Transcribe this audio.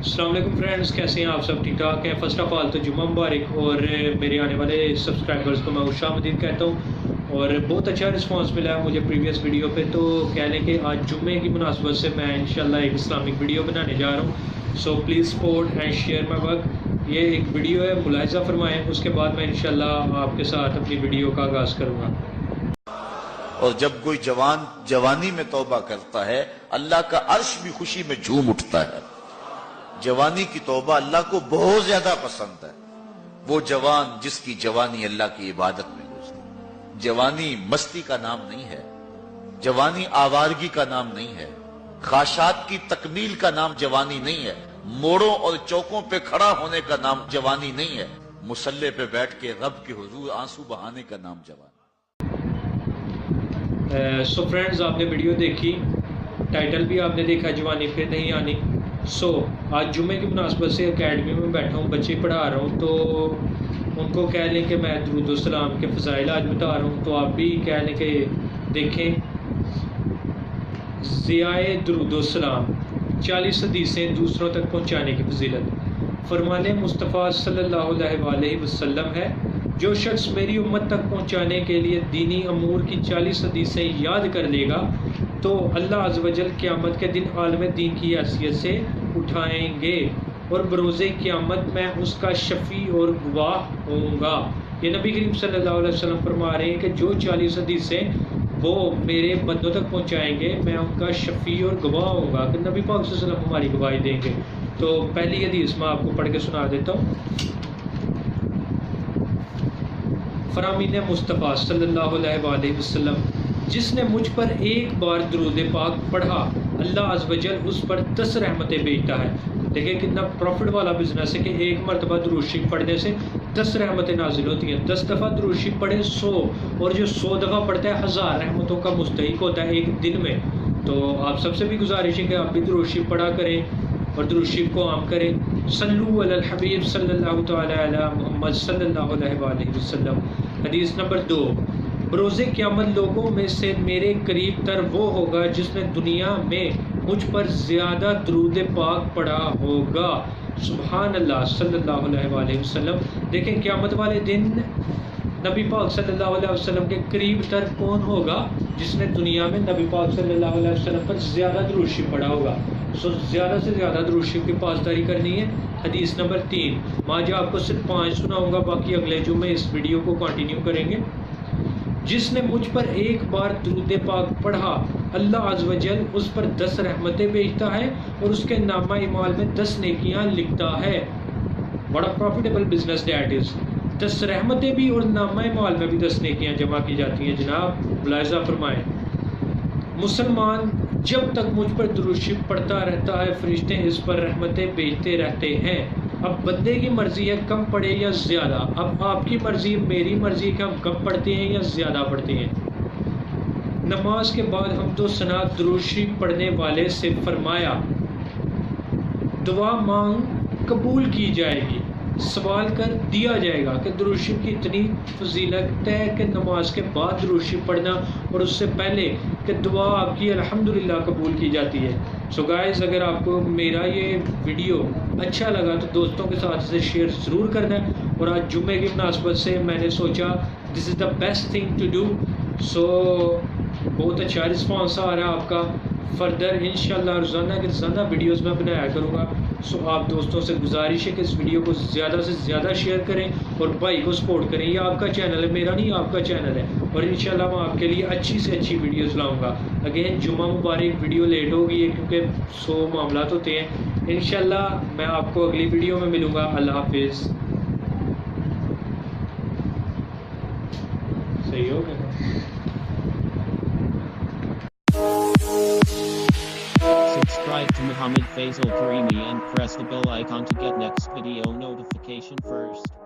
السلام علیکم فرینڈز، کیسے ہیں آپ سب؟ ٹھیک ٹھاک ہیں؟ فرسٹ آف آل تو جمعہ مبارک، اور میرے آنے والے سبسکرائبرز کو میں خوش آمدید کہتا ہوں، اور بہت اچھا رسپانس ملا ہے مجھے پریویس ویڈیو پہ، تو کہہ لیں کہ آج جمعے کی مناسبت سے میں انشاءاللہ ایک اسلامک ویڈیو بنانے جا رہا ہوں. So please support and share my work. یہ ایک ویڈیو ہے، ملاحظہ فرمائیں، اس کے بعد میں انشاءاللہ آپ کے ساتھ اپنی ویڈیو کا آغاز کروں گا. اور جب کوئی جوان جوانی میں توبہ کرتا ہے، اللہ کا عرش بھی خوشی میں جھوم اٹھتا ہے. جوانی کی توبہ اللہ کو بہت زیادہ پسند ہے. وہ جوان جس کی جوانی اللہ کی عبادت میں گزری. جوانی مستی کا نام نہیں ہے، جوانی آوارگی کا نام نہیں ہے، خواہشات کی تکمیل کا نام جوانی نہیں ہے، موڑوں اور چوکوں پہ کھڑا ہونے کا نام جوانی نہیں ہے، مصلی پہ بیٹھ کے رب کے حضور آنسو بہانے کا نام جوانی. سو فرینڈز، آپ نے ویڈیو دیکھی، ٹائٹل بھی آپ نے دیکھا، جوانی پھر نہیں آنی. سو آج جمعے کی مناسبت سے اکیڈمی میں بیٹھا ہوں، بچے پڑھا رہا ہوں، تو ان کو کہہ لیں کہ میں درود السلام کے فضائل آج بتا رہا ہوں، تو آپ بھی کہہ لیں کہ دیکھیں. ضیائے درود السلام، 40 حدیثیں دوسروں تک پہنچانے کی فضیلت. فرمان مصطفیٰ صلی اللہ علیہ وسلم ہے، جو شخص میری امت تک پہنچانے کے لیے دینی امور کی 40 حدیثیں یاد کر لے گا تو اللہ عز و جل قیامت کے دن عالم دین کی حیثیت سے اٹھائیں گے، اور بروز قیامت میں اس کا شفیع اور گواہ ہوں گا. یہ نبی کریم صلی اللہ علیہ وسلم فرما رہے ہیں کہ جو 40 حدیثیں وہ میرے بندوں تک پہنچائیں گے، میں ان کا شفیع اور گواہ ہوں گا، کہ نبی پاک صلی اللہ علیہ وسلم ہماری گواہی دیں گے. تو پہلی حدیث میں آپ کو پڑھ کے سنا دیتا ہوں. فرامین مصطفیٰ صلی اللہ علیہ وسلم، جس نے مجھ پر ایک بار درود پاک پڑھا، اللہ عز و جل اس پر 10 رحمتیں بھیجتا ہے. دیکھیں کتنا پروفٹ والا بزنس ہے کہ ایک مرتبہ درود شریف پڑھنے سے 10 رحمتیں نازل ہوتی ہیں. 10 دفعہ درود شریف پڑھے 100، اور جو 100 دفعہ پڑھتا ہے 1000 رحمتوں کا مستحق ہوتا ہے ایک دن میں. تو آپ سب سے بھی گزارش ہے کہ آپ بھی درود شریف پڑھا کریں اور درود شریف کو عام کریں. صلو علی الحبیب صلی اللہ تعالی علی محمد صلی اللہ علیہ وسلم. حدیث نمبر 2، بروز قیامت لوگوں میں سے میرے قریب تر وہ ہوگا جس نے دنیا میں مجھ پر زیادہ درود پاک پڑھا ہوگا. سبحان اللہ صلی اللہ علیہ وسلم. دیکھیں قیامت والے دن نبی پاک صلی اللہ علیہ وسلم کے قریب تر کون ہوگا؟ جس نے دنیا میں نبی پاک صلی اللہ علیہ وسلم پر زیادہ درود شریف پڑھا ہوگا. سو زیادہ سے زیادہ درود شریف کی پاسداری کرنی ہے. حدیث نمبر 3، میں آج آپ کو صرف 5 سناؤں گا، باقی اگلے جمعے اس ویڈیو کو کنٹینیو کریں گے. جس نے مجھ پر ایک بار درود پاک پڑھا، اللہ عز و جل اس پر 10 رحمتیں بھیجتا ہے اور اس کے نامہ اعمال میں 10 نیکیاں لکھتا ہے. بڑا پروفیٹیبل بزنس دیٹ از. 10 رحمتیں بھی اور نامہ اعمال میں بھی 10 نیکیاں جمع کی جاتی ہیں. جناب ملاحظہ فرمائیں، مسلمان جب تک مجھ پر درود شریف پڑھتا رہتا ہے، فرشتے اس پر رحمتیں بھیجتے رہتے ہیں. اب بندے کی مرضی ہے کم پڑھے یا زیادہ. اب آپ کی مرضی، میری مرضی کہ ہم کم پڑھتے ہیں یا زیادہ پڑھتے ہیں. نماز کے بعد حمد و ثنا درود شریف پڑھنے والے سے فرمایا، دعا مانگ قبول کی جائے گی، سوال کر دیا جائے گا. کہ درود شریف کی اتنی فضیلت ہے کہ نماز کے بعد درود شریف پڑھنا، اور اس سے پہلے کہ دعا آپ کی الحمدللہ قبول کی جاتی ہے. سو گائز، اگر آپ کو میرا یہ ویڈیو اچھا لگا تو دوستوں کے ساتھ اسے شیئر ضرور کرنا ہے. اور آج جمعے کی مناسبت سے میں نے سوچا this is the best thing to do. So بہت اچھا رسپانس آ رہا ہے آپ کا. فردر انشاءاللہ روزانہ ویڈیوز میں بنایا کروں گا. سو آپ دوستوں سے گزارش ہے کہ اس ویڈیو کو زیادہ سے زیادہ شیئر کریں اور بھائی کو سپورٹ کریں. یہ آپ کا چینل ہے، میرا نہیں، آپ کا چینل ہے. اور انشاءاللہ میں آپ کے لیے اچھی سے اچھی ویڈیوز لاؤں گا. اگین جمعہ مبارک. ویڈیو لیٹ ہو گئی ہے کیونکہ 100 معاملات ہوتے ہیں. انشاءاللہ میں آپ کو اگلی ویڈیو میں ملوں گا. اللہ حافظ. صحیح ہو گیا. Subscribe to Muhammad Faisal Karimi and press the bell icon to get next video notification first.